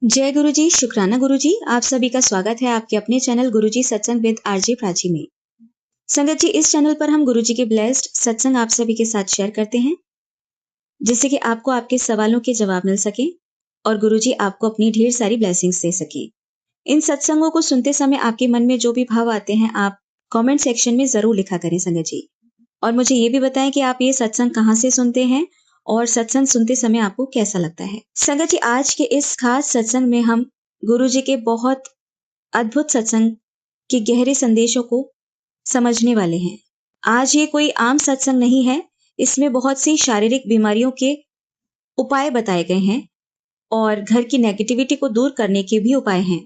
जय गुरुजी, शुक्राना गुरुजी। आप सभी का स्वागत है आपके अपने चैनल गुरुजी सत्संग विद आरजे प्राची में। संगत जी, इस चैनल पर हम गुरुजी के ब्लेस्ड सत्संग आप सभी के साथ शेयर करते हैं, जिससे कि आपको आपके सवालों के जवाब मिल सके और गुरुजी आपको अपनी ढेर सारी ब्लेसिंग्स दे सके। इन सत्संगों को सुनते समय आपके मन में जो भी भाव आते हैं, आप कमेंट सेक्शन में जरूर लिखा करें संगत जी। और मुझे ये भी बताएं कि आप ये सत्संग कहाँ से सुनते हैं और सत्संग सुनते समय आपको कैसा लगता है। संगत जी, आज के इस खास सत्संग में हम गुरुजी के बहुत अद्भुत सत्संग के गहरे संदेशों को समझने वाले हैं। आज ये कोई आम सत्संग नहीं है, इसमें बहुत सी शारीरिक बीमारियों के उपाय बताए गए हैं और घर की नेगेटिविटी को दूर करने के भी उपाय हैं।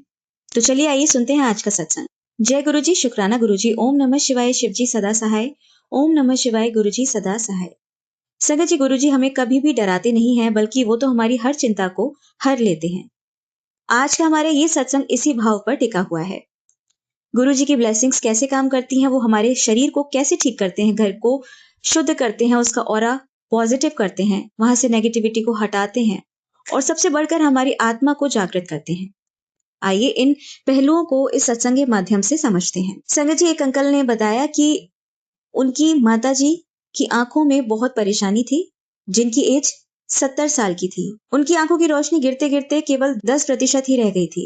तो चलिए आइए सुनते हैं आज का सत्संग। जय गुरुजी, शुक्राना गुरुजी। ओम नमः शिवाय, शिवजी सदा सहाय। ओम नमः शिवाय, गुरुजी सदा सहाय। संगत जी, गुरुजी हमें कभी भी डराते नहीं हैं, बल्कि वो तो हमारी हर चिंता को हर लेते हैं। आज का हमारे ये सत्संग इसी भाव पर टिका हुआ है। गुरुजी की ब्लेसिंग्स कैसे काम करती हैं, वो हमारे शरीर को कैसे ठीक करते हैं, घर को शुद्ध करते हैं, उसका ऑरा पॉजिटिव करते हैं, वहां से नेगेटिविटी को हटाते हैं और सबसे बढ़कर हमारी आत्मा को जागृत करते हैं। आइए इन पहलुओं को इस सत्संग के माध्यम से समझते हैं। संगत जी, एक अंकल ने बताया कि उनकी माताजी की आंखों में बहुत परेशानी थी, जिनकी एज 70 साल की थी। उनकी आंखों की रोशनी गिरते गिरते केवल 10% ही रह गई थी।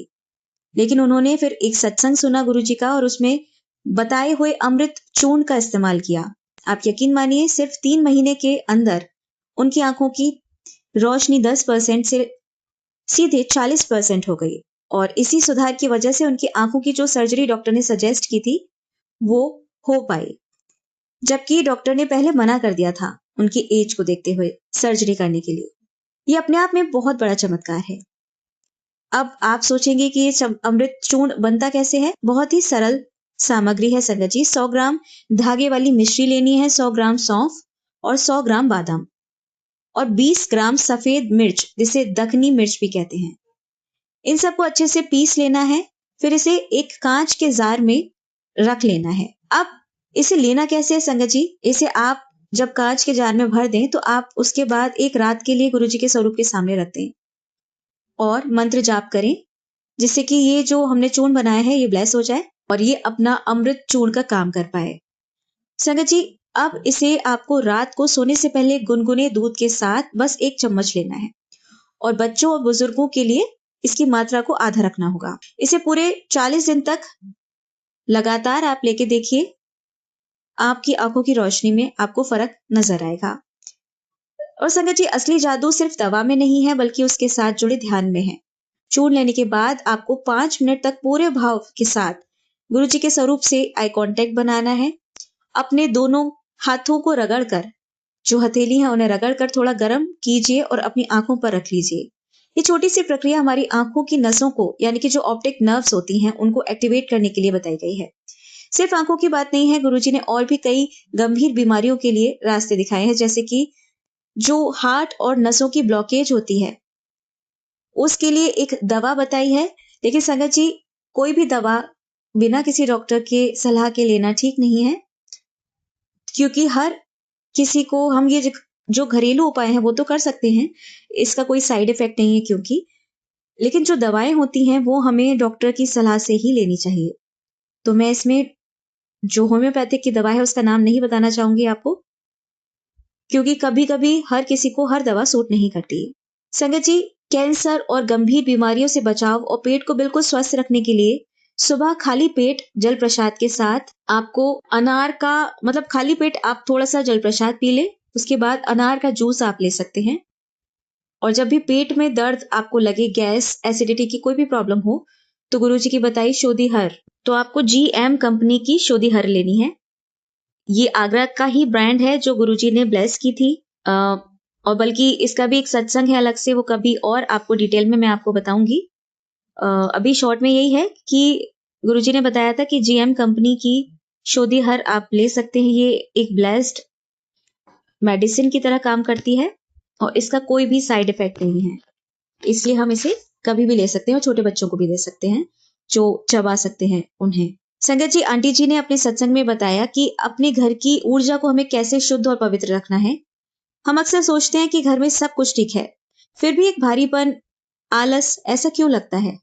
लेकिन उन्होंने फिर एक सत्संग सुना गुरुजी का और उसमें बताए हुए अमृत चूर्ण का इस्तेमाल किया। आप यकीन मानिए, सिर्फ 3 महीने के अंदर उनकी आंखों की रोशनी 10% से सीधे 40% हो गई और इसी सुधार की वजह से उनकी आंखों की जो सर्जरी डॉक्टर ने सजेस्ट की थी वो हो पाई, जबकि डॉक्टर ने पहले मना कर दिया था उनकी एज को देखते हुए सर्जरी करने के लिए। ये अपने आप में बहुत बड़ा चमत्कार है। अब आप सोचेंगे कि ये अमृत चूर्ण बनता कैसे है। बहुत ही सरल सामग्री है संगत जी। 100 ग्राम धागे वाली मिश्री लेनी है, 100 ग्राम सौंफ और 100 ग्राम बादाम और 20 ग्राम सफेद मिर्च, जिसे दखनी मिर्च भी कहते हैं। इन सबको अच्छे से पीस लेना है। फिर इसे एक कांच के जार में रख लेना है। अब इसे लेना कैसे है संगत जी? इसे आप जब कांच के जार में भर दें तो आप उसके बाद एक रात के लिए गुरुजी के स्वरूप के सामने रख दें और मंत्र जाप करें, जिससे कि ये जो हमने चूर्ण बनाया है ये ब्लेस हो जाए और ये अपना अमृत चूर्ण का काम कर पाए। संगत जी, अब इसे आपको रात को सोने से पहले गुनगुने दूध के साथ बस 1 चम्मच लेना है और बच्चों और बुजुर्गों के लिए इसकी मात्रा को आधा रखना होगा। इसे पूरे 40 दिन तक लगातार आप लेके देखिए, आपकी आंखों की रोशनी में आपको फर्क नजर आएगा। और संगत जी, असली जादू सिर्फ दवा में नहीं है, बल्कि उसके साथ जुड़े ध्यान में है। चूर्ण लेने के बाद आपको 5 मिनट तक पूरे भाव के साथ गुरुजी के स्वरूप से आई कांटेक्ट बनाना है। अपने दोनों हाथों को रगड़कर, जो हथेली है उन्हें रगड़कर थोड़ा गर्म कीजिए और अपनी आंखों पर रख लीजिए। ये छोटी सी प्रक्रिया हमारी आंखों की नसों को, यानी कि जो ऑप्टिक नर्व्स होती हैं, उनको एक्टिवेट करने के लिए बताई गई है। सिर्फ आंखों की बात नहीं है, गुरुजी ने और भी कई गंभीर बीमारियों के लिए रास्ते दिखाए हैं, जैसे कि जो हार्ट और नसों की ब्लॉकेज होती है उसके लिए एक दवा बताई है। लेकिन संगत जी, कोई भी दवा बिना किसी डॉक्टर के सलाह के लेना ठीक नहीं है, क्योंकि हर किसी को हम ये जो घरेलू उपाय हैं वो तो कर सकते हैं, इसका कोई साइड इफेक्ट नहीं है क्योंकि, लेकिन जो दवाएं होती हैं वो हमें डॉक्टर की सलाह से ही लेनी चाहिए। तो मैं इसमें जो होम्योपैथिक की दवा है उसका नाम नहीं बताना चाहूंगी आपको, क्योंकि कभी कभी हर किसी को हर दवा सूट नहीं करती। संगत जी, कैंसर और गंभीर बीमारियों से बचाव और पेट को बिल्कुल स्वस्थ रखने के लिए सुबह खाली पेट जल प्रसाद के साथ आपको अनार का, मतलब खाली पेट आप थोड़ा सा जल प्रसाद पी ले, उसके बाद अनार का जूस आप ले सकते हैं। और जब भी पेट में दर्द आपको लगे, गैस एसिडिटी की कोई भी प्रॉब्लम हो, तो गुरुजी की बताई शोधिहर, तो आपको GM कंपनी की शोधिहर लेनी है। ये आगरा का ही ब्रांड है जो गुरुजी ने ब्लेस की थी। और बल्कि इसका भी एक सत्संग है अलग से, वो कभी और आपको डिटेल में मैं आपको बताऊंगी। अभी शॉर्ट में यही है कि गुरुजी ने बताया था कि GM कंपनी की शोधिहर आप ले सकते हैं। ये एक ब्लेस्ड मेडिसिन की तरह काम करती है और इसका कोई भी साइड इफेक्ट नहीं है, इसलिए हम इसे कभी भी ले सकते हैं और छोटे बच्चों को भी दे सकते हैं जो चबा सकते हैं उन्हें। संगत जी, आंटी जी ने अपने सत्संग में बताया कि अपने घर की ऊर्जा को हमें कैसे शुद्ध और पवित्र रखना है। हम अक्सर सोचते हैं कि घर में सब कुछ ठीक है, फिर भी एक भारीपन आलस, ऐसा क्यों लगता है?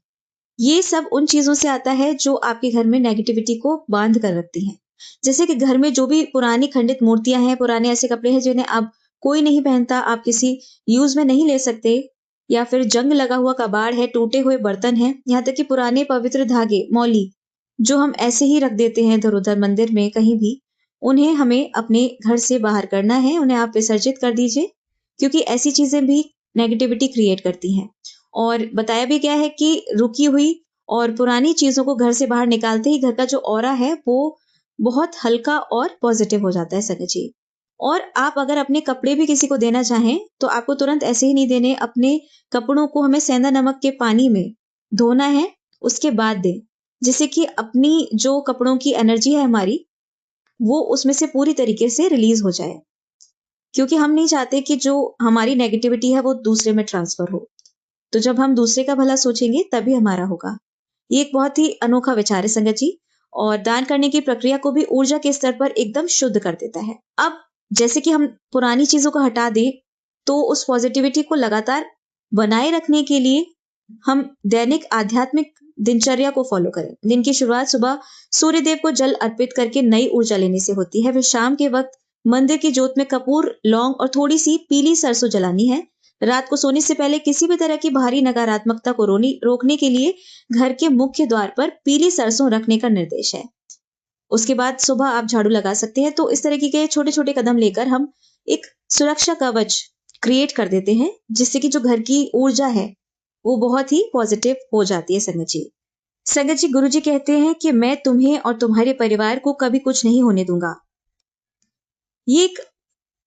ये सब उन चीजों से आता है जो आपके घर में नेगेटिविटी को बांध कर रखती हैं। जैसे कि घर में जो भी पुरानी खंडित मूर्तियां हैं, पुराने ऐसे कपड़े हैं जिन्हें अब कोई नहीं पहनता, आप किसी यूज में नहीं ले सकते, या फिर जंग लगा हुआ कबाड़ है, टूटे हुए बर्तन हैं, यहाँ तक कि पुराने पवित्र धागे, मौली, जो हम ऐसे ही रख देते हैं इधर उधर मंदिर में कहीं भी, उन्हें हमें अपने घर से बाहर करना है, उन्हें आप विसर्जित कर दीजिए, क्योंकि ऐसी चीजें भी नेगेटिविटी क्रिएट करती हैं। और बताया भी गया है कि रुकी हुई और पुरानी चीजों को घर से बाहर निकालते ही घर का जो ऑरा है वो बहुत हल्का और पॉजिटिव हो जाता है संगत जी। और आप अगर अपने कपड़े भी किसी को देना चाहें तो आपको तुरंत ऐसे ही नहीं देने, अपने कपड़ों को हमें सेंधा नमक के पानी में धोना है, उसके बाद दें, जिससे कि अपनी जो कपड़ों की एनर्जी है हमारी, वो उसमें से पूरी तरीके से रिलीज हो जाए, क्योंकि हम नहीं चाहते कि जो हमारी नेगेटिविटी है वो दूसरे में ट्रांसफर हो। तो जब हम दूसरे का भला सोचेंगे तभी हमारा होगा। ये एक बहुत ही अनोखा विचार है संगत जी, और दान करने की प्रक्रिया को भी ऊर्जा के स्तर पर एकदम शुद्ध कर देता है। अब जैसे कि हम पुरानी चीजों को हटा दें, तो उस पॉजिटिविटी को लगातार बनाए रखने के लिए हम दैनिक आध्यात्मिक दिनचर्या को फॉलो करें। दिन की शुरुआत सुबह सूर्य देव को जल अर्पित करके नई ऊर्जा लेने से होती है। फिर शाम के वक्त मंदिर की जोत में कपूर, लौंग और थोड़ी सी पीली सरसों जलानी है। रात को सोने से पहले किसी भी तरह की भारी नकारात्मकता को रोकने के लिए घर के मुख्य द्वार पर पीली सरसों रखने का निर्देश है। उसके बाद सुबह आप झाड़ू लगा सकते हैं। तो इस तरीके के छोटे छोटे कदम लेकर हम एक सुरक्षा कवच क्रिएट कर देते हैं, जिससे कि जो घर की ऊर्जा है वो बहुत ही पॉजिटिव हो जाती है संगत जी। संगत जी, गुरु जी कहते हैं कि मैं तुम्हें और तुम्हारे परिवार को कभी कुछ नहीं होने दूंगा। ये एक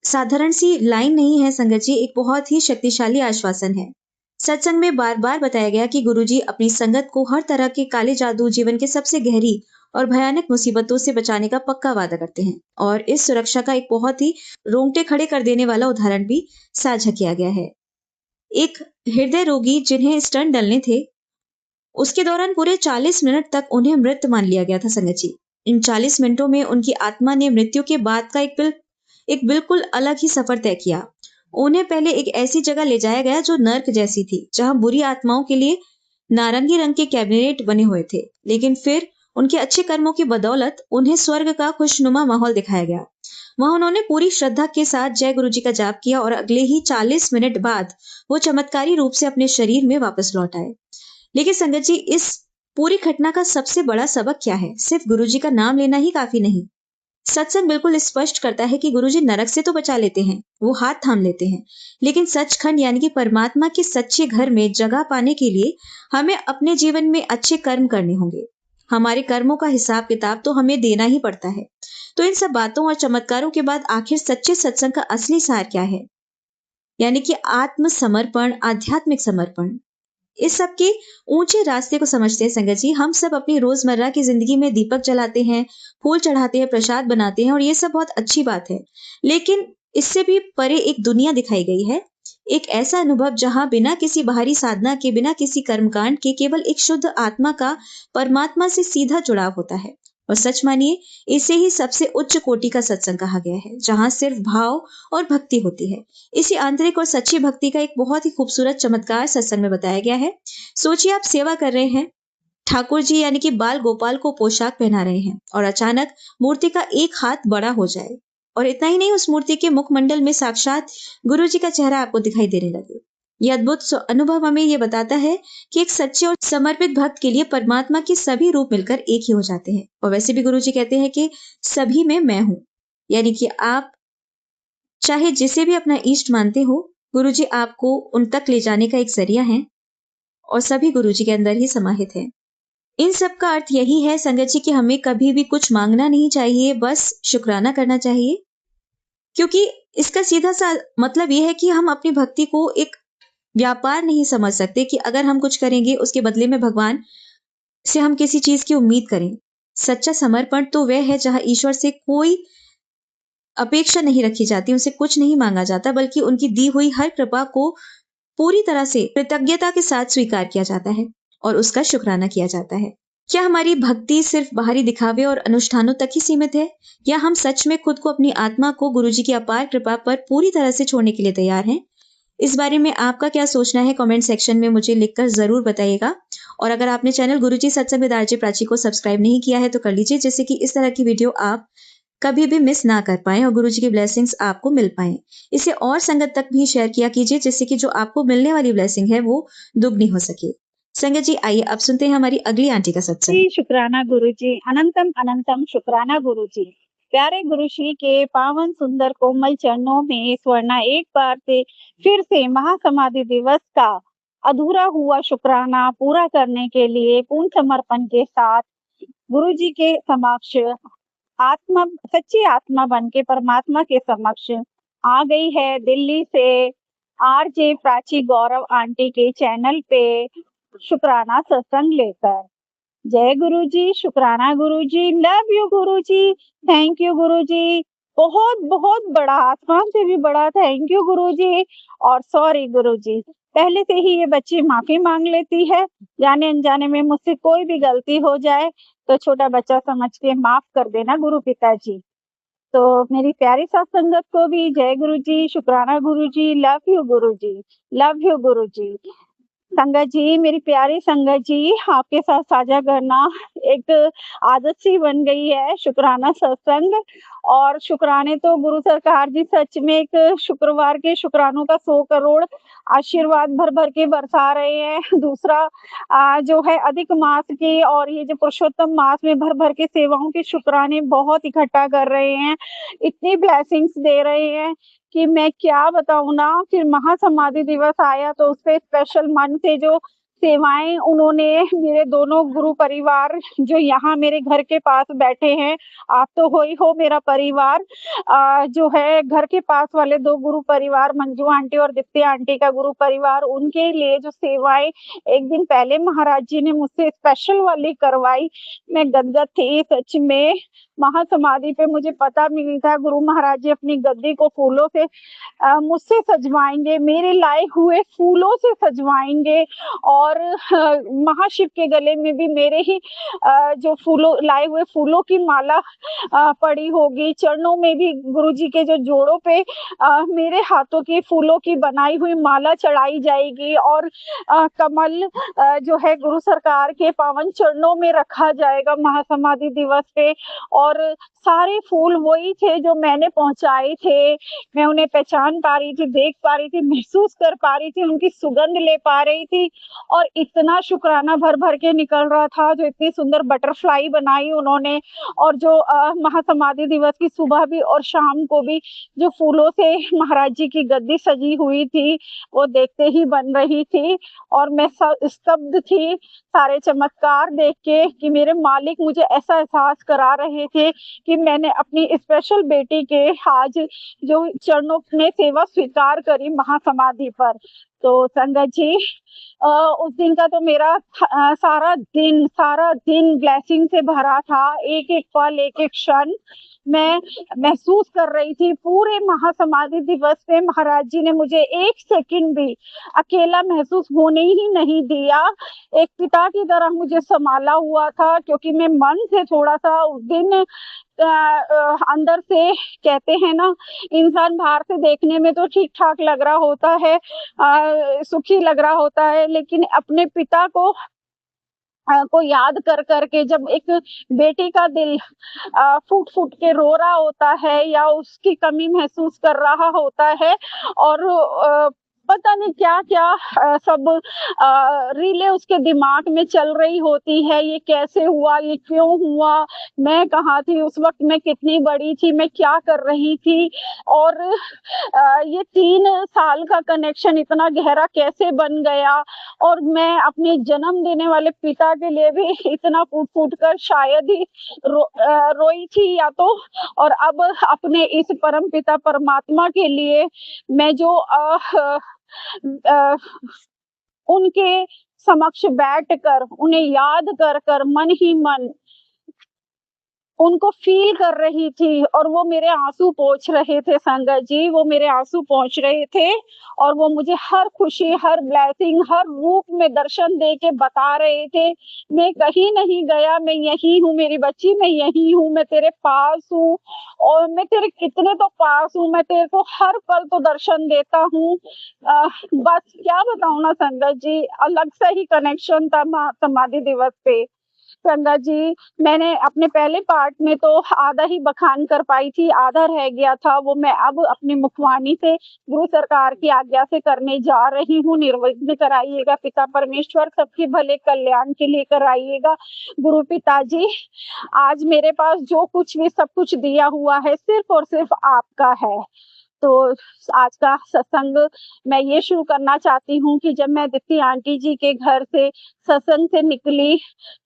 साधारण सी लाइन नहीं है संगत जी, एक बहुत ही शक्तिशाली आश्वासन है। सत्संग में बार बार बताया गया कि गुरुजी अपनी संगत को हर तरह के काले जादू, जीवन के सबसे गहरी और भयानक मुसीबतों से बचाने का पक्का वादा करते हैं। और इस सुरक्षा का एक बहुत ही रोंगटे खड़े कर देने वाला उदाहरण भी साझा किया गया है। एक हृदय रोगी जिन्हें स्टंट डलने थे, उसके दौरान पूरे 40 मिनट तक उन्हें मृत मान लिया गया था संगत जी। इन 40 मिनटों में उनकी आत्मा ने मृत्यु के बाद का एक बिल्कुल अलग ही सफर तय किया। उन्हें पहले एक ऐसी जगह ले जाया गया जो नर्क जैसी थी, जहां बुरी आत्माओं के लिए नारंगी रंग के कैबिनेट बने हुए थे। लेकिन फिर उनके अच्छे कर्मों की बदौलत उन्हें स्वर्ग का खुशनुमा माहौल दिखाया गया। वहां उन्होंने पूरी श्रद्धा के साथ जय गुरु जी का जाप किया और अगले ही 40 मिनट बाद वो चमत्कारी रूप से अपने शरीर में वापस लौट आए। लेकिन संगत जी, इस पूरी घटना का सबसे बड़ा सबक क्या है? सिर्फ गुरु जी का नाम लेना ही काफी नहीं। सत्संग बिल्कुल स्पष्ट करता है कि गुरुजी नरक से तो बचा लेते हैं, वो हाथ थाम लेते हैं, लेकिन सचखंड यानी कि परमात्मा के सच्चे घर में जगह पाने के लिए हमें अपने जीवन में अच्छे कर्म करने होंगे। हमारे कर्मों का हिसाब किताब तो हमें देना ही पड़ता है। तो इन सब बातों और चमत्कारों के बाद आखिर सच्चे सत्संग का असली सार क्या है? यानी कि आत्मसमर्पण, आध्यात्मिक समर्पण। इस सब के ऊंचे रास्ते को समझते हैं संगत जी। हम सब अपनी रोजमर्रा की जिंदगी में दीपक जलाते हैं, फूल चढ़ाते हैं, प्रसाद बनाते हैं, और ये सब बहुत अच्छी बात है। लेकिन इससे भी परे एक दुनिया दिखाई गई है, एक ऐसा अनुभव जहां बिना किसी बाहरी साधना के, बिना किसी कर्मकांड के, केवल एक शुद्ध आत्मा का परमात्मा से सीधा जुड़ाव होता है। और सच मानिए, इसे ही सबसे उच्च कोटि का सत्संग कहा गया है, जहां सिर्फ भाव और भक्ति होती है। इसी आंतरिक और सच्ची भक्ति का एक बहुत ही खूबसूरत चमत्कार सत्संग में बताया गया है। सोचिए, आप सेवा कर रहे हैं, ठाकुर जी यानी कि बाल गोपाल को पोशाक पहना रहे हैं, और अचानक मूर्ति का एक हाथ बड़ा हो जाए, और इतना ही नहीं, उस मूर्ति के मुखमंडल में साक्षात गुरु जी का चेहरा आपको दिखाई देने लगे। यह अद्भुत अनुभव हमें यह बताता है कि एक सच्चे और समर्पित भक्त के लिए परमात्मा के सभी रूप मिलकर एक ही हो जाते हैं। और वैसे भी गुरु जी कहते हैं कि सभी में मैं हूं, यानी कि आप चाहे जिसे भी अपना इष्ट मानते हो, गुरु जी आपको उन तक ले जाने का एक जरिया है, और सभी गुरु जी के अंदर ही समाहित है। इन सब का अर्थ यही है संगत जी कि हमें कभी भी कुछ मांगना नहीं चाहिए, बस शुक्राना करना चाहिए। क्योंकि इसका सीधा सा मतलब यह है कि हम अपनी भक्ति को एक व्यापार नहीं समझ सकते कि अगर हम कुछ करेंगे उसके बदले में भगवान से हम किसी चीज की उम्मीद करें। सच्चा समर्पण तो वह है जहां ईश्वर से कोई अपेक्षा नहीं रखी जाती, उनसे कुछ नहीं मांगा जाता, बल्कि उनकी दी हुई हर कृपा को पूरी तरह से कृतज्ञता के साथ स्वीकार किया जाता है और उसका शुक्राना किया जाता है। क्या हमारी भक्ति सिर्फ बाहरी दिखावे और अनुष्ठानों तक ही सीमित है, या हम सच में खुद को, अपनी आत्मा को गुरुजी की अपार कृपा पर पूरी तरह से छोड़ने के लिए तैयार हैं? इस बारे में आपका क्या सोचना है कमेंट सेक्शन में मुझे लिखकर ज़रूर बताइएगा। और अगर आपने चैनल गुरुजी सत्संग विद आरजे प्राची को सब्सक्राइब नहीं किया है तो कर लीजिए, जिससे कि इस तरह की वीडियो आप कभी भी मिस ना कर पाएँ और गुरुजी की ब्लेसिंग्स आपको मिल पाएँ। इसे और संगत तक भी शेयर किया कीजिए, जिससे कि जो आपको मिलने वाली ब्लेसिंग है वो दुगनी हो सके। संगत जी, आइए अब सुनते हैं हमारी अगली आंटी का सत्संग। जी, शुक्राना गुरुजी, अनंतम अनंतम शुक्राना गुरुजी। प्यारे गुरुश्री के पावन सुंदर कोमल चरणों में स्वर्णा एक बार से फिर से महासमाधि दिवस का अधूरा हुआ शुक्राना पूरा करने के लिए पूर्ण समर्पण के साथ गुरुजी के समक्ष आत्मा सच्ची आत्मा बन के परमात्मा के समक्ष आ गई है। दिल्ली से आरजे प्राची गौरव आंटी के चैनल पे शुक्राना सत्संग लेकर। जय गुरुजी, शुक्राना Guruji, love you Guruji, thank you Guruji, बहुत बहुत बड़ा, आसमान से भी बड़ा थैंक यू गुरुजी। और सॉरी गुरुजी, पहले से ही ये बच्ची माफी मांग लेती है, जाने अनजाने में मुझसे कोई भी गलती हो जाए तो छोटा बच्चा समझ के माफ कर देना गुरु पिताजी। तो मेरी प्यारी साथ संगत को भी जय गुरुजी, शुक्राना Guruji, love you Guruji, love you Guruji. संगत जी, मेरी प्यारी संगत जी, आपके साथ साझा करना एक आदत सी बन गई है, शुक्राना सत्संग। और शुक्राने तो गुरु सरकार जी सच में एक शुक्रवार के शुक्रानों का 100 करोड़ आशीर्वाद भर-भर के बरसा रहे हैं। दूसरा जो है अधिक मास के और ये जो पुरुषोत्तम मास में भर-भर के सेवाओं के शुक्राने बहुत इकट्ठा कर रहे हैं। इतनी ब्लेसिंग्स दे रहे हैं कि मैं क्या बताऊँ ना। फिर महासमाधि दिवस आया तो उसपे स्पेशल मन से जो सेवाएँ उन्होंने मेरे दोनों गुरु परिवार जो यहाँ मेरे घर के पास बैठे हैं, आप तो हो ही हो मेरा परिवार। जो है घर के पास वाले 2 गुरु परिवार मंजू आंटी और दीप्ति आंटी का गुरु परिवार, उनके लिए जो सेवाएँ एक दिन पहले महाराज जी ने मुझसे स्पेशल वाली करवाई, मैं गदगद थी सच में। महासमाधि पे मुझे पता भी नहीं था गुरु महाराज जी अपनी गद्दी को फूलों से मुझसे सजवाएँगे, मेरे लाए हुए फूलों से सजवाएँगे। और महाशिव के गले में भी मेरे ही जो फूलों लाए हुए फूलों की माला पड़ी होगी। चरणों में भी गुरुजी के जो जोड़ों पे मेरे हाथों की फूलों की बनाई हुई माला चढ़ाई जाएगी। और कमल जो है गुरु सरकार के पावन चरणों में रखा जाएगा महासमाधि दिवस पे। और सारे फूल वही थे जो मैंने पहुँचाए थे। मैं उन्हें पहचान पा रही थी, देख पा रही थी, महसूस कर पा रही थी, उनकी सुगंध ले पा रही थी। और इतना शुक्राना भर-भर के निकल रहा था, जो इतनी सुंदर बटरफ्लाई बनाई उन्होंने। और जो महासमाधि दिवस की सुबह भी और शाम को भी जो फूलों से महाराज जी की गद्दी सजी हुई थी, वो देखते ही बन रही थी। और मैं स्तब्ध थी सारे चमत्कार देख के कि मेरे मालिक मुझे ऐसा एहसास करा रहे थे कि मैंने अपनी स्पेशल बेटी के आज जो चरणों में सेवा स्वीकार करी महासमाधि पर। तो संगत जी, उस दिन का तो मेरा सारा दिन ब्लेसिंग से भरा था। एक-एक पल, एक-एक क्षण मैं महसूस कर रही थी। पूरे महासमाधि दिवस पे महाराज जी ने मुझे 1 सेकंड भी अकेला महसूस होने ही नहीं दिया। एक पिता की तरह मुझे सँभाला हुआ था, क्योंकि मैं मन से थोड़ा-सा उस दिन अंदर से कहते हैं ना, इंसान बाहर से देखने में तो ठीक-ठाक लग रहा होता है, सुखी लग रहा होता है, लेकिन अपने पिता को याद कर के जब एक बेटी का दिल फूट-फूट के रो रहा होता है या उसकी कमी महसूस कर रहा होता है। और पता नहीं क्या-क्या सब रीलें उसके दिमाग में चल रही होती है। ये कैसे हुआ? ये क्यों हुआ? मैं कहाँ थी उस वक़्त? मैं कितनी बड़ी थी? मैं क्या कर रही थी? और ये 3 साल का कनेक्शन इतना गहरा कैसे बन गया? और मैं अपने जन्म देने वाले पिता के लिए भी इतना फूट-फूट कर शायद ही रोई थी या तो। और अब अपने इस परमपिता परमात्मा के लिए मैं जो अ, उनके समक्ष बैठकर उन्हें याद कर मन ही मन उनको फ़ील कर रही थी और वो मेरे आँसू पोंछ रहे थे संगत जी, वो मेरे आँसू पोंछ रहे थे और वो मुझे हर खुशी, हर ब्लेसिंग, हर रूप में दर्शन दे के बता रहे थे, मैं कहीं नहीं गया, मैं यहीं हूँ मेरी बच्ची, मैं यहीं हूँ, मैं तेरे पास हूँ और मैं तेरे कितने तो पास हूँ, मैं तेरे को हर पल तो दर्शन देता हूँ। बस क्या बताऊँ ना संगत जी, अलग सा ही कनेक्शन था समाधि दिवस पे। संगत जी, मैंने अपने पहले पार्ट में तो आधा ही बखान कर पाई थी, आधा रह गया था, वो मैं अब अपनी मुखवाणी से गुरु सरकार की आज्ञा से करने जा रही हूँ। निर्विघ्न कराइएगा पिता परमेश्वर, सबके भले कल्याण के लिए कराइएगा। गुरु पिताजी, आज मेरे पास जो कुछ भी सब कुछ दिया हुआ है, सिर्फ़ और सिर्फ़ आपका है। तो आज का सत्संग मैं ये शुरू करना चाहती हूँ कि जब मैं दीप्ति आंटी जी के घर से सत्संग से निकली,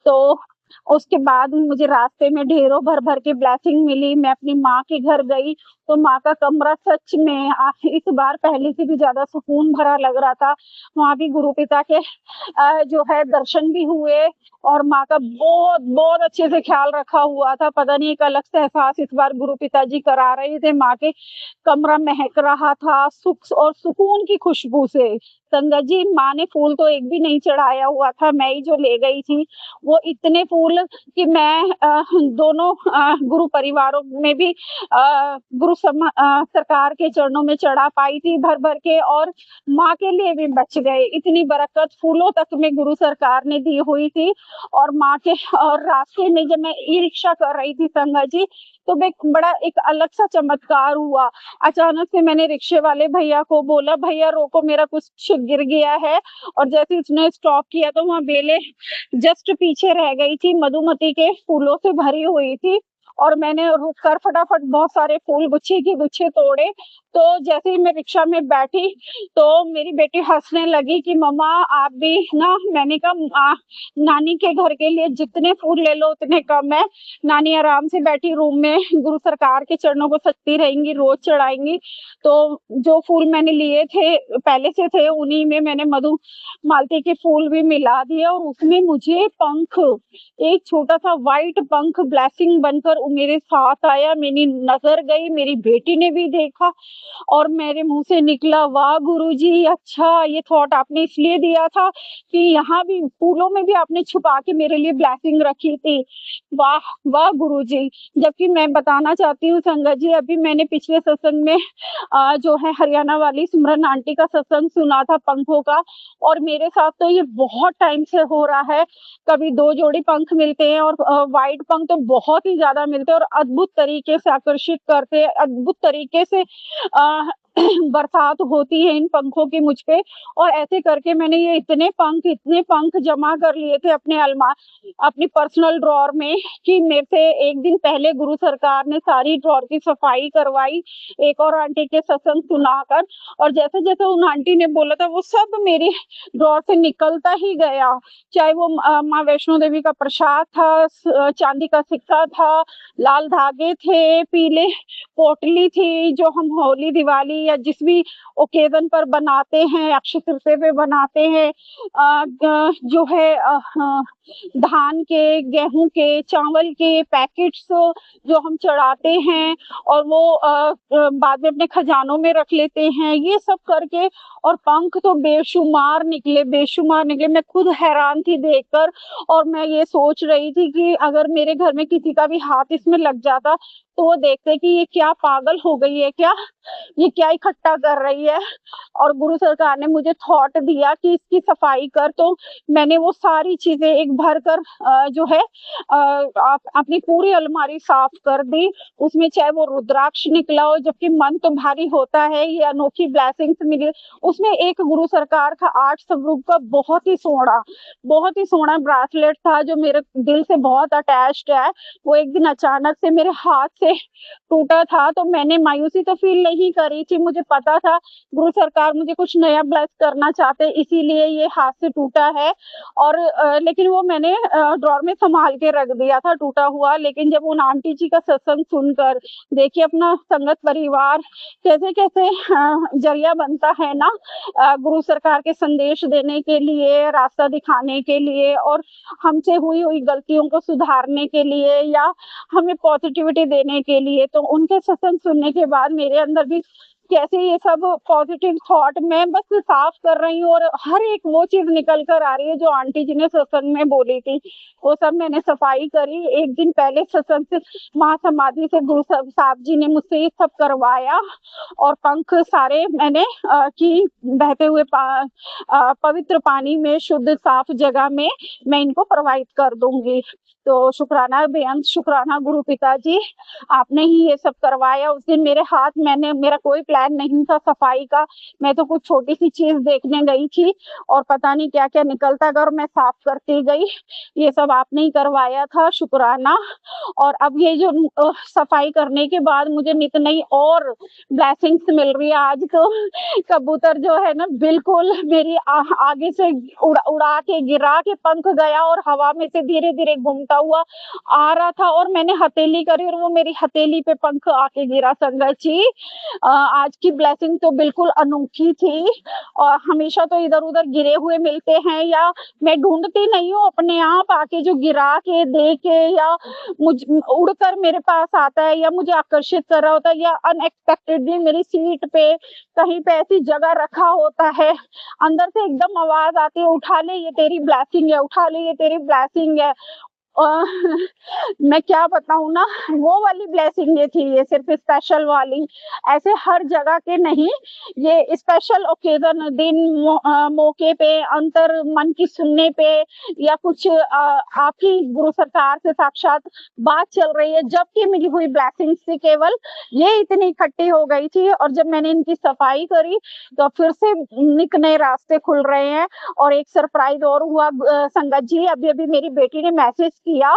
तो उसके बाद मुझे रास्ते में ढेरों भर-भर के ब्लेसिंग मिली। मैं अपनी माँ के घर गई, तो माँ का कमरा सच में इस बार पहले से भी ज़्यादा सुकून भरा लग रहा था। वहाँ भी गुरु पिता के जो है दर्शन भी हुए और माँ का बहुत-बहुत अच्छे से ख़्याल रखा हुआ था। पता नहीं एक अलग से एहसास इस बार गुरु पिताजी करा रहे थे। माँ के कमरा महक रहा था सुख और सुकून की खुशबू से। संगत जी, माँ ने फूल तो एक भी नहीं चढ़ाया हुआ था, मैं ही जो ले गई थी। वो इतने फूल कि मैं दोनों गुरु परिवारों में भी सरकार के चरणों में चढ़ा पाई थी भर-भर के और माँ के लिए भी बच गए। इतनी बरकत फूलों तक में गुरु सरकार ने दी हुई थी और माँ के और रास्ते में जब मैं ई-रिक्शा कर रही थी संगत जी, तो बड़ा एक अलग सा चमत्कार हुआ। अचानक से मैंने रिक्शे वाले भैया को बोला, "भैया रोको मेरा कुछ गिर गया है" और जैसे ही उसने स्टॉप किया तो वहाँ बेलें जस्ट पीछे रह गई थी, मधुमती के फूलों से भरी हुई थी और मैंने रुक कर फटाफट बहुत सारे फूल गुच्छे के गुच्छे तोड़े। तो जैसे ही मैं रिक्शा में बैठी, तो मेरी बेटी हँसने लगी कि मम्मा आप भी ना मैंने कहा नानी के घर के लिए जितने फूल ले लो उतने कम है। नानी आराम से बैठी रूम में गुरु सरकार के चरणों को सजती रहेंगी, रोज़ चढ़ाएँगी। तो जो फूल मैंने लिए थे, पहले से थे उन्हीं में मैंने मधु मालती के फूल भी मिला दिए और उसमें मुझे पंख, एक छोटा-सा व्हाइट पंख ब्लेसिंग बनकर मेरे साथ आया। मेरी नज़र गई, मेरी बेटी ने भी देखा और मेरे मुँह से निकला, "वाह गुरुजी! अच्छा ये थॉट आपने इसलिए दिया था कि यहाँ भी फूलों में भी आपने छुपा के मेरे लिए ब्लेसिंग रखी थी। वाह! वाह गुरुजी!" जबकि मैं बताना चाहती हूँ संगत जी, अभी मैंने पिछले सत्संग में जो है हरियाणा वाली सिमरन आंटी का सत्संग सुना था पंखों का और मेरे साथ तो ये बहुत टाइम से हो रहा है। कभी 2 जोड़ी पंख मिलते हैं और व्हाइट पंख तो बहुत ही ज़्यादा मिलते हैं और अद्भुत तरीके से आकर्षित करते हैं, अद्भुत तरीके से अ, बरसात होती है इन पंखों की मुझ पे और ऐसे करके मैंने ये इतने पंख जमा कर लिए थे अपनी पर्सनल ड्रॉवर में कि मेरे से एक दिन पहले गुरु सरकार ने सारी ड्रॉवर की सफाई करवाई, एक और आंटी के सत्संग सुनाकर और जैसे-जैसे उन आंटी ने बोला था वो सब मेरी ड्रॉवर से निकलता ही गया। चाहे वो माँ वैष्णो देवी का प्रसाद था, चांदी का सिक्का था, लाल धागे थे, पीले पोटली थी जो हम होली, दिवाली या जिस भी ओकेज़न पर बनाते हैं, अक्षय तृतीया पे बनाते हैं। जो है धान के, गेहूँ के, चावल के पैकेट्स जो हम चढ़ाते हैं और वो बाद में अपने खजानों में रख लेते हैं, ये सब करके और पंख तो बेशुमार निकले। मैं खुद हैरान थी देखकर और मैं ये सोच रही थी कि अगर मेरे घर में किसी का भी हाथ इसमें लग जाता, तो वो देखते कि ये क्या पागल हो गई है क्या? ये क्या इकट्ठा कर रही है? और गुरु सरकार ने मुझे थॉट दिया कि इसकी सफाई कर, तो मैंने वो सारी चीज़ें एक भर कर जो है आप अपनी पूरी अलमारी साफ कर दी। उसमें चाहे वो रुद्राक्ष निकला हो, जबकि मन तो भारी होता है, ये अनोखी ब्लेसिंग्स मिली। उसमें एक गुरु सरकार का 8 स्वरूप का बहुत ही सोहना ब्रेसलेट था जो मेरे दिल से बहुत अटैच्ड है। वो एक दिन अचानक से मेरे हाथ से टूटा था, तो मैंने मायूसी तो फ़ील नहीं करी थी। मुझे पता था गुरु सरकार मुझे कुछ नया ब्लेस करना चाहते, इसीलिए ये हाथ से टूटा है और लेकिन वो मैंने ड्रॉर में सँभाल के रख दिया था टूटा हुआ, लेकिन जब उन आंटी जी का सत्संग सुनकर देखिए अपना संगत परिवार कैसे-कैसे ज़रिया बनता है ना गुरु सरकार के संदेश देने के लिए, रास्ता दिखाने के लिए और हमसे हुई गलतियों को सुधारने के लिए या हमें पॉजिटिविटी देने के लिए। तो उनके सत्संग सुनने के बाद मेरे अंदर भी कैसे ये सब पॉजिटिव थॉट मैं बस साफ कर रही हूँ और हर एक वो चीज़ निकल कर आ रही है जो आंटी जी ने सत्संग में बोली थी। वो सब मैंने सफाई करी। 1 दिन पहले सत्संग से महासमाधि से गुरु साहब जी ने मुझसे ये सब करवाया और पंख सारे मैंने कि बहते हुए पवित्र पानी में शुद्ध साफ जगह में मैं इनको प्रवाहित कर दूँगी। तो शुक्राना बेअंत शुक्राना गुरु पिताजी, आपने ही ये सब करवाया। उस दिन मेरा कोई प्लान नहीं था सफाई का। मैं तो कुछ छोटी-सी चीज़ देखने गई थी और पता नहीं क्या-क्या निकलता गया और मैं साफ करती गई। ये सब आपने ही करवाया था, शुक्राना। और अब ये जो सफाई करने के बाद मुझे नित नई और ब्लेसिंग्स मिल रही है। आज तो कबूतर जो है ना बिल्कुल मेरी आगे से उड़ा के गिरा के पंख गया और हवा में से धीरे-धीरे घूमता हुआ आ रहा था और मैंने हथेली करी और वो मेरी हथेली पे पंख आके गिरा। संगत जी आज की ब्लेसिंग तो बिल्कुल अनोखी थी और हमेशा तो इधर-उधर गिरे हुए मिलते हैं या मैं ढूँढती नहीं हूँ, अपने आप आके जो गिरा के दे के या उड़कर मेरे पास आता है या मुझे आकर्षित कर रहा होता है या अनएक्सपेक्टेडली मेरी सीट पे कहीं पे ऐसी जगह रखा होता है, अंदर से एकदम आवाज़ आती है, उठा ले ये तेरी ब्लेसिंग है, उठा ले ये तेरी ब्लेसिंग है। अ, मैं क्या बताऊँ ना, वो वाली ब्लेसिंग ये थी, ये सिर्फ़ स्पेशल वाली, ऐसे हर जगह के नहीं, ये स्पेशल ओकेज़न दिन मौके पे, अंतर मन की सुनने पे या कुछ आप ही गुरु सरकार से साक्षात बात चल रही है, जब की मिली हुई ब्लेसिंग्स थी केवल, ये इतनी इकट्ठी हो गई थी और जब मैंने इनकी सफाई करी, तो फिर से नित नए रास्ते खुल रहे हैं और एक सरप्राइज़ और हुआ संगत जी, अभी-अभी मेरी बेटी ने मैसेज किया,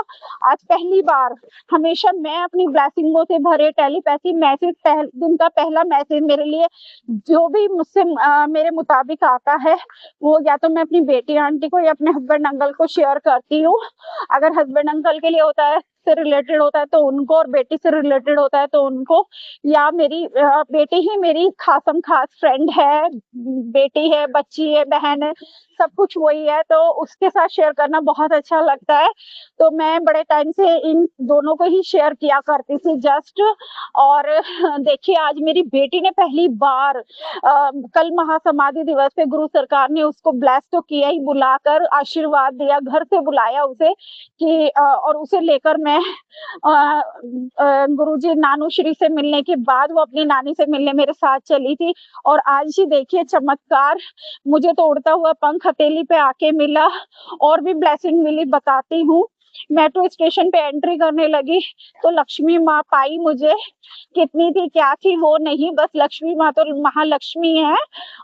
आज पहली बार हमेशा मैं अपनी ब्लेसिंगों से भरे टेलीपैथी मैसेज दिन का पहला मैसेज मेरे लिए जो भी मुझसे मेरे मुताबिक आता है, वो या तो मैं अपनी बेटी आंटी को या अपने हस्बैंड अंकल को शेयर करती हूँ। अगर हस्बैंड अंकल के लिए होता है से रिलेटेड होता है तो उनको और बेटी से रिलेटेड होता है तो उनको या मेरी बेटी ही मेरी खासम खास फ्रेंड है, बेटी है, बच्ची है, बहन है, सब कुछ वही है, तो उसके साथ शेयर करना बहुत अच्छा लगता है। तो मैं बड़े टाइम से इन दोनों को ही शेयर किया करती थी जस्ट और देखिए आज मेरी बेटी ने पहली बार कल महासमाधि दिवस पे गुरु सरकार ने उसको ब्लेस तो किया ही, बुलाकर आशीर्वाद दिया, घर से बुलाया उसे कि और उसे लेकर मैं गुरुजी नानू श्री से मिलने के बाद वो अपनी नानी से मिलने मेरे साथ चली थी और आज ही देखिए चमत्कार, मुझे तो उड़ता हुआ पंख हथेली पे आके मिला और भी ब्लेसिंग मिली बताती हूँ। मेट्रो स्टेशन पे एंट्री करने लगी तो लक्ष्मी माँ पाई मुझे, कितनी थी क्या थी वो नहीं, बस लक्ष्मी माँ तो महालक्ष्मी है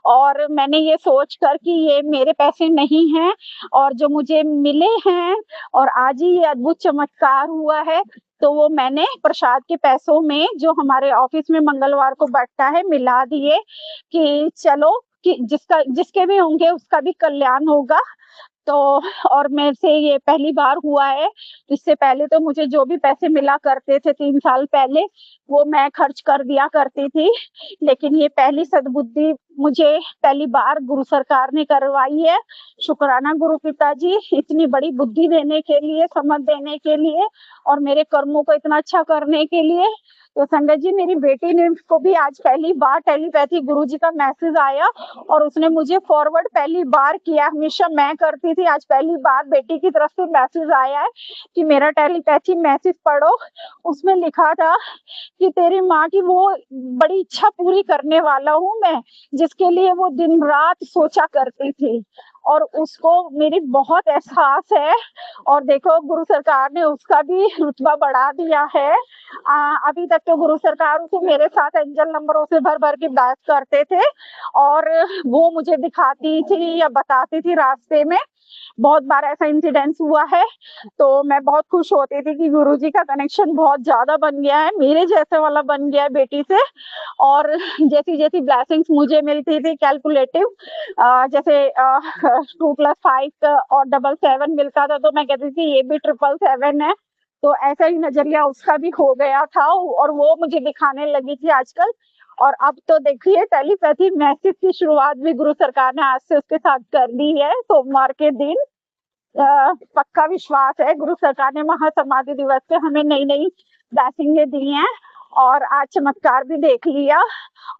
और मैंने ये सोच कर कि ये मेरे पैसे नहीं हैं और जो मुझे मिले हैं और आज ही ये अद्भुत चमत्कार हुआ है, तो वो मैंने प्रसाद के पैसों में जो हमारे ऑफिस में मंगलवार को बँटता है मिला दिए कि चलो कि जिसके भी होंगे उसका भी कल्याण होगा। तो और मेरे से ये पहली बार हुआ है, इससे पहले तो मुझे जो भी पैसे मिला करते थे 3 साल पहले, वो मैं खर्च कर दिया करती थी। लेकिन ये पहली सद्बुद्धि मुझे पहली बार गुरु सरकार ने करवाई है। शुक्राना गुरु पिताजी, इतनी बड़ी बुद्धि देने के लिए, समझ देने के लिए और मेरे कर्मों को इतना अच्छा करने के लिए। तो संगत जी मेरी बेटी ने को भी आज पहली बार टेलीपैथी गुरुजी का मैसेज आया और उसने मुझे फॉरवर्ड पहली बार किया, हमेशा मैं करती थी, आज पहली बार बेटी की तरफ से मैसेज आया है कि मेरा टेलीपैथी मैसेज पढ़ो। उसमें लिखा था कि तेरी माँ की वो बड़ी इच्छा पूरी करने वाला हूँ मैं, जिसके लिए वो दिन-रात सोचा करती थी और उसको मेरी बहुत एहसास है और देखो गुरु सरकार ने उसका भी रुतबा बढ़ा दिया है। अभी तक तो गुरु सरकार उसे मेरे साथ एंजल नंबरों से भर-भर के बात करते थे और वो मुझे दिखाती थी या बताती थी रास्ते में बहुत बार ऐसा इंसिडेंस हुआ है, तो मैं बहुत खुश होती थी कि गुरुजी का कनेक्शन बहुत ज़्यादा बन गया है, मेरे जैसे वाला बन गया है बेटी से। और जैसी-जैसी ब्लेसिंग्स मुझे मिलती थी कैलकुलेटिव, जैसे 2 + 5 और 7-7 मिलता था, तो मैं कहती थी ये भी 777 है। तो ऐसा ही नज़रिया उसका भी हो गया था और वो मुझे दिखाने लगी थी आजकल। और अब तो देखिए टेलीपैथी मैसेज की शुरुआत भी गुरु सरकार ने आज से उसके साथ कर दी है, सोमवार के दिन। पक्का विश्वास है, गुरु सरकार ने महासमाधि दिवस पे हमें नई-नई ब्लेसिंगें दी हैं और आज चमत्कार भी देख लिया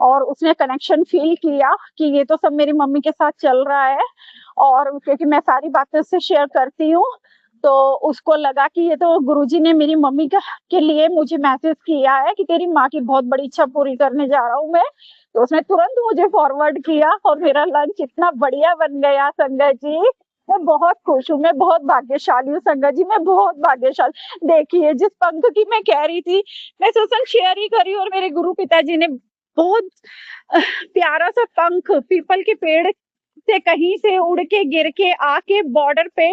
और उसने कनेक्शन फ़ील किया कि ये तो सब मेरी मम्मी के साथ चल रहा है। और क्योंकि मैं सारी बातें उससे शेयर करती हूँ, तो उसको लगा कि ये तो गुरुजी ने मेरी मम्मी का के लिए मुझे मैसेज किया है कि तेरी माँ की बहुत बड़ी इच्छा पूरी करने जा रहा हूँ मैं। तो उसने तुरंत मुझे फॉरवर्ड किया और मेरा लंच इतना बढ़िया बन गया संगत जी। मैं बहुत खुश हूँ, मैं बहुत भाग्यशाली हूँ संगत जी, मैं बहुत भाग्यशाली। देखिए जिस पंख की मैं कह रही थी, मैं सत्संग शेयर ही कर रही हूँ और मेरे गुरु पिताजी ने बहुत प्यारा सा पंख पीपल के पेड़ से कहीं से उड़ के गिर के आके बॉर्डर पे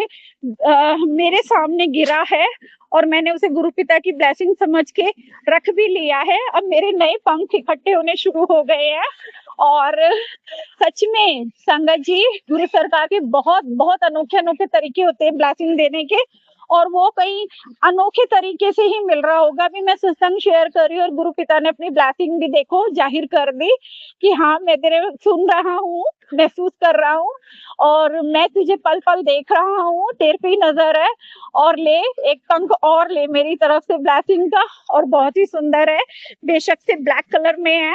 मेरे सामने गिरा है और मैंने उसे गुरु पिता की ब्लेसिंग समझ के रख भी लिया है। अब मेरे नए पंख इकट्ठे होने शुरू हो गए हैं और सच में संगत जी गुरु सरकार के बहुत बहुत अनोखे-अनोखे तरीके होते हैं ब्लेसिंग देने के और वो कई अनोखे तरीके से ही मिल रहा होगा। अभी मैं सत्संग शेयर कर रही हूँ और गुरु पिता ने अपनी ब्लेसिंग भी देखो जाहिर कर दी कि हाँ, मैं तेरे सुन रहा हूँ, महसूस कर रहा हूँ और मैं तुझे पल-पल देख रहा हूँ, तेरे पे ही नज़र है और ले एक पंख और ले मेरी तरफ से ब्लेसिंग का और बहुत ही सुंदर है। बेशक से ब्लैक कलर में है,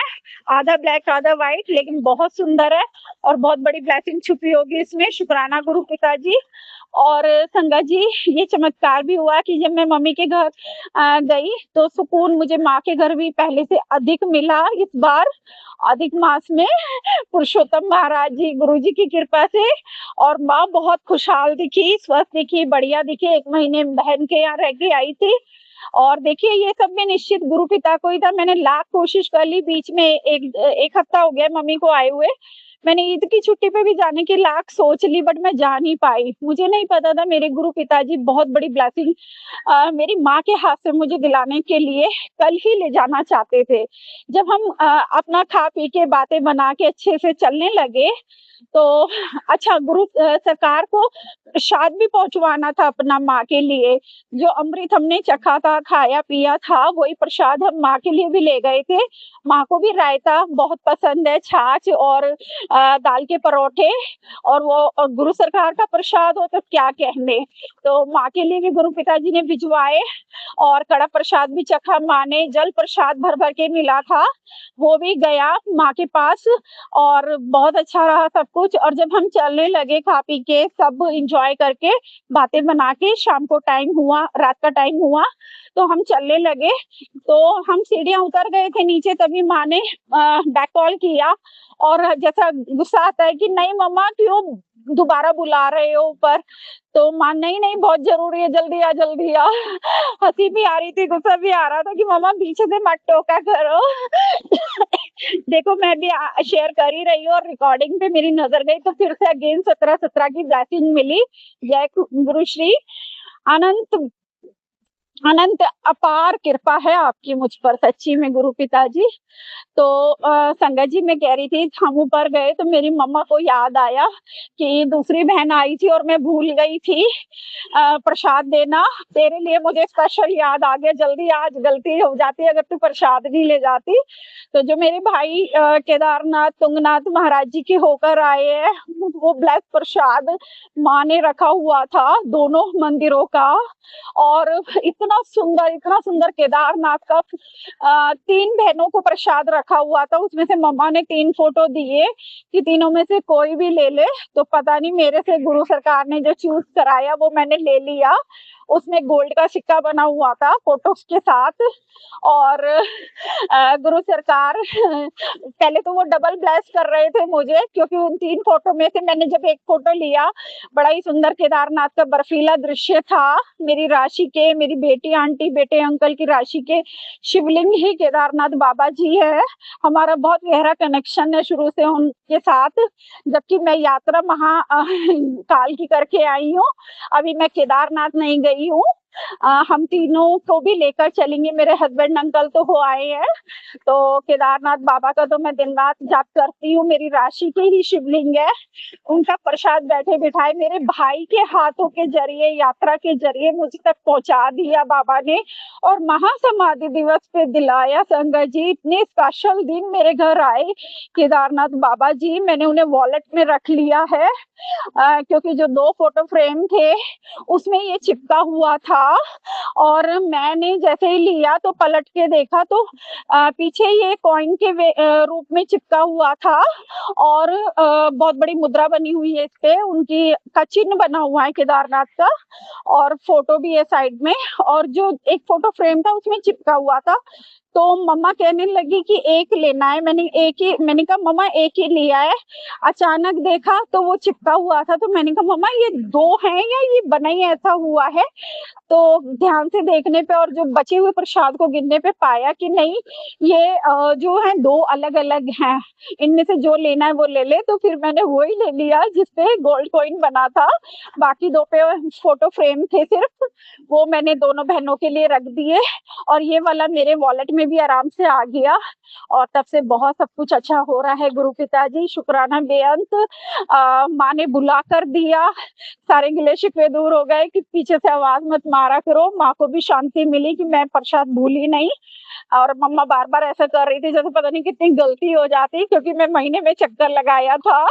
आधा ब्लैक आधा व्हाइट लेकिन बहुत सुंदर है और बहुत बड़ी ब्लेसिंग छुपी होगी इसमें। शुक्राना गुरु पिताजी। और संगत जी ये चमत्कार भी हुआ कि जब मैं मम्मी के घर गई तो सुकून मुझे माँ के घर भी पहले से अधिक मिला इस बार अधिक मास में पुरुषोत्तम महाराज जी गुरुजी की कृपा से। और माँ बहुत खुशहाल दिखी, स्वस्थ दिखी, बढ़िया दिखी। 1 महीने बहन के यहाँ रह के आई थी और देखिए ये सब में निश्चित गुरु पिता को ही था। मैंने लाख कोशिश कर ली, बीच में एक हफ्ता हो गया मम्मी को आए हुए। मैंने ईद की छुट्टी पे भी जाने की लाख सोच ली बट मैं जा नहीं पाई। मुझे नहीं पता था मेरे गुरु पिताजी बहुत बड़ी ब्लेसिंग मेरी माँ के हाथ से मुझे दिलाने के लिए कल ही ले जाना चाहते थे। जब हम अपना खा पी के बातें बना के अच्छे से चलने लगे तो अच्छा गुरु सरकार को प्रसाद भी पहुँचवाना था अपना माँ के लिए। जो अमृत हमने चखा था, खाया पिया था, वही प्रसाद हम माँ के लिए भी ले गए थे। माँ को भी रायता बहुत पसंद है, छाछ और दाल के परोठे और वो गुरु सरकार का प्रसाद हो तो क्या कहने। तो माँ के लिए भी गुरु पिताजी ने भिजवाए और कड़ा प्रसाद भी चखा माँ ने, जल प्रसाद भर-भर के मिला था, वो भी गया माँ के पास और बहुत अच्छा रहा सब कुछ। और जब हम चलने लगे खा पी के सब एन्जॉय करके, बातें बना के शाम को टाइम हुआ, रात का टाइम हुआ, तो हम चलने लगे, तो हम सीढ़ियाँ उतर गए थे नीचे तभी माँ ने बैक कॉल किया और जैसा गुस्सा आता है कि नहीं मम्मा क्यों दोबारा बुला रहे हो ऊपर? तो माँ नहीं-नहीं बहुत ज़रूरी है, जल्दी आ। हँसी भी आ रही थी, गुस्सा भी आ रहा था कि मम्मा पीछे से मत टोका करो। देखो मैं भी शेयर कर ही रही हूँ और रिकॉर्डिंग पे मेरी नज़र गई तो फिर से अगेन 17-17 की ब्लेसिंग मिली। जय गुरु श्री अनंत अनंत अपार कृपा है आपकी मुझ पर सच्ची में गुरु पिताजी। तो संगत जी मैं कह रही थी हम ऊपर गए तो मेरी मम्मा को याद आया कि दूसरी बहन आई थी और मैं भूल गई थी प्रसाद देना। तेरे लिए मुझे स्पेशल याद आ गया, जल्दी आज गलती हो जाती अगर तू प्रसाद नहीं ले जाती। तो जो मेरे भाई केदारनाथ, तुंगनाथ महाराज जी के होकर आए हैं, वो ब्लेस प्रसाद माँ ने रखा हुआ था दोनों मंदिरों का और इतना सुंदर केदारनाथ का 3 बहनों को प्रसाद रखा हुआ था। उसमें से मम्मा ने 3 फोटो दिए कि तीनों में से कोई भी ले ले, तो पता नहीं मेरे से गुरु सरकार ने जो चूज़ कराया वो मैंने ले लिया। उसमें गोल्ड का सिक्का बना हुआ था फोटोज़ के साथ और गुरु सरकार पहले तो वो डबल ब्लेस कर रहे थे मुझे क्योंकि उन 3 फोटो में से मैंने जब एक फोटो लिया, बड़ा ही सुंदर केदारनाथ का बर्फीला दृश्य था, मेरी राशि के, मेरी बेटी बेटी, आंटी, बेटे, अंकल की राशि के शिवलिंग ही केदारनाथ बाबा जी है। हमारा बहुत गहरा कनेक्शन है शुरू से उनके साथ, जबकि मैं यात्रा काल की करके आई हूँ। अभी मैं केदारनाथ नहीं गई हूँ। हम तीनों को भी लेकर चलेंगे, मेरे हस्बैंड अंकल तो हो आए हैं। तो केदारनाथ बाबा का तो मैं दिन रात जाप करती हूँ, मेरी राशि के ही शिवलिंग है। उनका प्रसाद बैठे बिठाए मेरे भाई के हाथों के जरिए, यात्रा के जरिए मुझ तक पहुंचा दिया बाबा ने, और महासमाधि दिवस पे दिलाया। संगत जी, इतने स्पेशल दिन मेरे घर आए केदारनाथ बाबा जी, मैंने उन्हें वॉलेट में रख लिया है, क्योंकि जो 2 फोटो फ्रेम थे उसमें ये चिपका हुआ था, और मैंने जैसे ही लिया तो पलट के देखा तो पीछे ये कॉइन के रूप में चिपका हुआ था, और बहुत बड़ी मुद्रा बनी हुई है इस पे, उनकी का चिन्ह बना हुआ है केदारनाथ का, और फोटो भी है साइड में, और जो एक फोटो फ्रेम था उसमें चिपका हुआ था। तो मम्मा कहने लगी कि एक लेना है, मैंने कहा मम्मा एक ही लिया है। अचानक देखा तो वो चिपका हुआ था, तो मैंने कहा मम्मा ये 2 हैं या ये बना ही ऐसा हुआ है? तो ध्यान से देखने पे और जो बचे हुए प्रसाद को गिनने पे पाया कि नहीं, ये जो है 2 अलग-अलग हैं। इनमें से जो लेना है वो ले ले, तो फिर मैंने वो ही ले लिया जिसपे गोल्ड कॉइन बना था। बाकी 2 पे फोटो फ्रेम थे सिर्फ, वो मैंने दोनों बहनों के लिए रख दिए, और ये वाला मेरे वॉलेट में भी आराम से आ गया, और तब से बहुत सब कुछ अच्छा हो रहा है। गुरु पिताजी शुक्राना बेअंत। माँ ने बुला कर दिया, सारे गिले शिकवे दूर हो गए कि पीछे से आवाज मत मारा करो। माँ को भी शांति मिली कि मैं प्रसाद भूली नहीं, और मम्मा बार-बार ऐसा कर रही थी जैसे पता नहीं कितनी गलती हो जाती, क्योंकि मैं महीने में चक्कर लगाया था,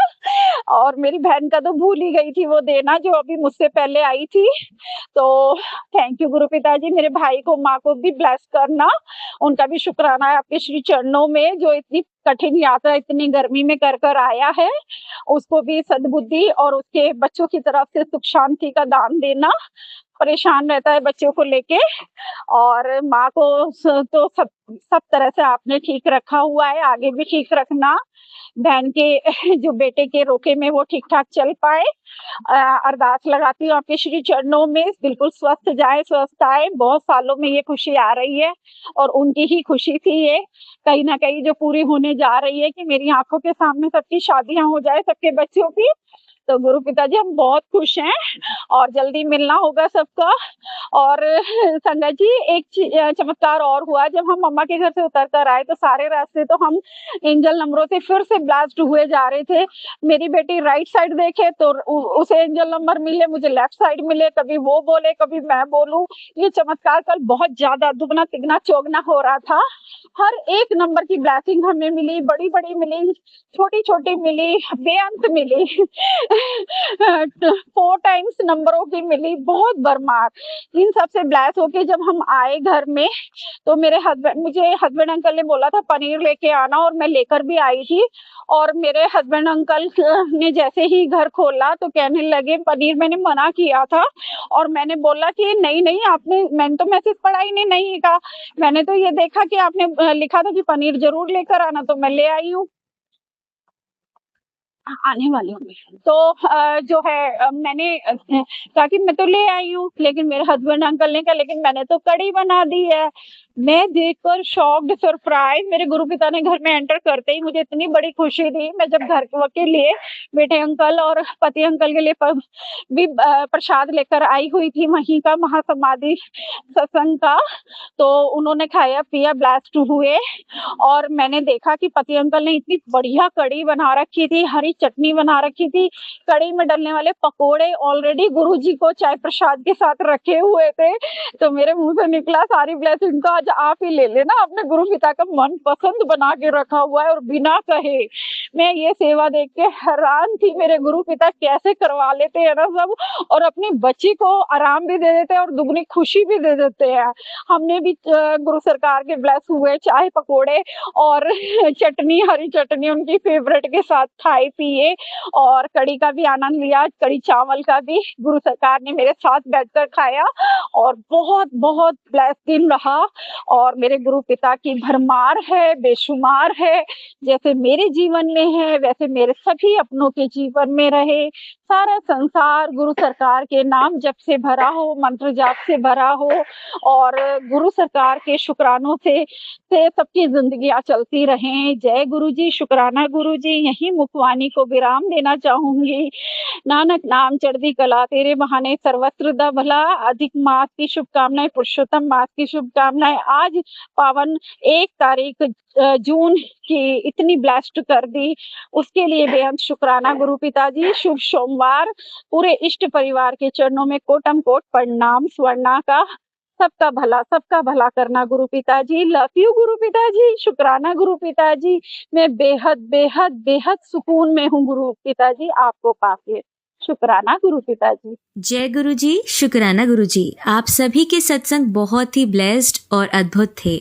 और मेरी बहन का तो भूल ही गई थी वो देना, जो अभी मुझसे पहले आई थी। तो थैंक यू गुरु पिताजी, मेरे भाई को, माँ को भी ब्लेस करना, उनका भी शुक्राना है आपके श्री चरणों में, जो इतनी कठिन यात्रा इतनी गर्मी में कर आया है, उसको भी सद्बुद्धि और उसके बच्चों की तरफ से सुख शांति का दान देना। परेशान रहता है बच्चों को लेके, और माँ को तो सब तरह से आपने ठीक रखा हुआ है, आगे भी ठीक रखना। बहन के जो बेटे के रोके में वो ठीक-ठाक चल पाए। अरदास लगाती हूँ आपके श्री चरणों में, बिल्कुल स्वस्थ जाए, स्वस्थ आए। बहुत सालों में ये खुशी आ रही है, और उनकी ही खुशी थी ये, कहीं न कहीं जो पूरी होने जा रही है, कि मेरी आँखों के सामने सबकी शादियाँ हो जाए, सबके बच्चों की। तो गुरु पिताजी हम बहुत खुश हैं, और जल्दी मिलना होगा सबका। और संगत जी, एक चमत्कार और हुआ, जब हम मम्मा के घर से उतर कर आए तो सारे रास्ते तो हम एंजल नंबरों से फिर से ब्लास्ट हुए जा रहे थे। मेरी बेटी राइट साइड देखे तो उसे एंजल नंबर मिले, मुझे लेफ्ट साइड मिले, कभी वो बोले कभी मैं बोलूं। ये चमत्कार कल बहुत ज्यादा दुगना तिगना चौगना हो रहा था। हर एक नंबर की ब्लेसिंग हमें मिली, बड़ी बड़ी मिली, छोटी छोटी मिली, बेअंत मिली। 4 टाइम्स नंबरों की मिली, बहुत भरमार। इन सब से ब्लेस होके जब हम आए घर में, तो मुझे हस्बैंड अंकल ने बोला था पनीर लेके आना, और मैं लेकर भी आई थी। और मेरे हस्बैंड अंकल ने जैसे ही घर खोला तो कहने लगे पनीर मैंने मना किया था, और मैंने बोला कि नहीं नहीं, मैंने तो मैसेज पढ़ा ही नहीं कहा, मैंने तो ये देखा कि आपने लिखा था कि पनीर जरूर लेकर आना, तो मैं ले आई हूँ। आने वाले होंगे। तो जो है मैंने कहा कि मैं तो ले आई हूँ, लेकिन मेरे हस्बैंड अंकल ने कहा लेकिन मैंने तो कढ़ी बना दी है। मैं देखकर शॉक्ड, सरप्राइज, मेरे गुरु पिता ने घर में एंटर करते ही मुझे इतनी बड़ी खुशी थी। मैं जब घर के लिए बेटे अंकल और पति अंकल के लिए भी प्रसाद लेकर आई हुई थी वहीं का, महासमाधि सत्संग का, तो उन्होंने खाया पिया, ब्लास्ट हुए, और मैंने देखा कि पति अंकल ने इतनी बढ़िया कढ़ी बना रखी थी, हरी चटनी बना रखी थी, कढ़ी में डलने वाले पकोड़े ऑलरेडी गुरुजी को चाय प्रसाद के साथ रखे हुए थे। तो मेरे मुंह से निकला सारी ब्लेसिंग का आज आप ही ले लेना, अपने गुरु पिता का मन पसंद बना के रखा हुआ है, और बिना कहे। मैं ये सेवा देख के हैरान थी, मेरे गुरु पिता कैसे करवा लेते हैं ना सब, और अपनी बच्ची को आराम भी दे देते हैं और दुगनी खुशी भी दे देते हैं। हमने भी गुरु सरकार के ब्लेस हुए चाय पकोड़े और चटनी, हरी चटनी उनकी फेवरेट के साथ खाए पिए, और कढ़ी का भी आनंद लिया, कढ़ी चावल का भी गुरु सरकार ने मेरे साथ बैठकर खाया, और बहुत बहुत ब्लेस दिन रहा। और मेरे गुरु पिता की भरमार है, बेशुमार है। जैसे मेरे जीवन में है वैसे मेरे सभी अपनों के जीवन में रहे। सारा संसार गुरु सरकार के नाम जप से भरा हो, मंत्र जाप से भरा हो, और गुरु सरकार के शुक्रानों से सबकी जिंदगियां चलती रहें। जय गुरु जी, शुक्राना गुरु जी। यही मुखवाणी को विराम देना चाहूंगी। नानक नाम चढ़ती कला, तेरे बहाने सर्वत्र दा भला। अधिक मास की शुभकामनाएं, पुरुषोत्तम मास की शुभकामनाएं। आज पावन 1 तारीख जून की इतनी ब्लेस्ड कर दी, उसके लिए बेहद शुक्राना गुरु पिताजी। शुभ सोमवार, पूरे इष्ट परिवार के चरणों में कोटम कोट प्रणाम। स्वर्णा का सबका भला करना गुरु पिताजी। लव यू गुरु पिताजी, शुक्राना गुरु पिताजी। मैं बेहद बेहद बेहद सुकून में हूँ गुरु पिताजी आपको पाके। शुक्राना गुरु पिताजी। जय गुरु जी, शुक्राना गुरु जी। आप सभी के सत्संग बहुत ही ब्लेस्ड और अद्भुत थे।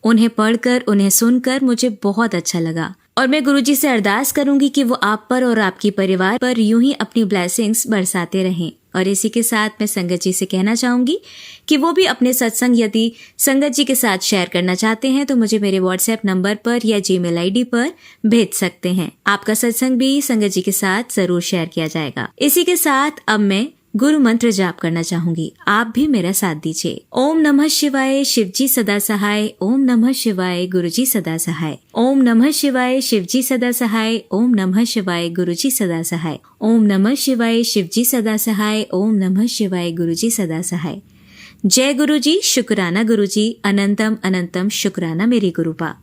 उन्हें पढ़कर, उन्हें सुनकर मुझे बहुत अच्छा लगा, और मैं गुरुजी से अरदास करूंगी कि वो आप पर और आपकी परिवार पर यूं ही अपनी ब्लेसिंग्स बरसाते रहें। और इसी के साथ मैं संगत जी से कहना चाहूंगी कि वो भी अपने सत्संग यदि संगत जी के साथ शेयर करना चाहते हैं तो मुझे मेरे व्हाट्सएप नंबर पर या जीमेल आईडी पर भेज सकते हैं। आपका सत्संग भी संगत जी के साथ जरूर शेयर किया जाएगा। इसी के साथ अब मैं गुरु मंत्र जाप करना चाहूंगी, आप भी मेरा साथ दीजिए। ओम नमः शिवाय, शिवजी सदा सहाय। ओम नमः शिवाय, गुरुजी सदा सहाय। ओम नमः शिवाय, शिवजी सदा सहाय। ओम नमः शिवाय, गुरुजी सदा सहाय। ओम नमः शिवाय, शिवजी सदा सहाय। ओम नमः शिवाय, गुरुजी सदा सहाय। जय गुरुजी, शुक्राना गुरुजी। अनंतम अनंतम शुक्राना मेरे गुरुपा।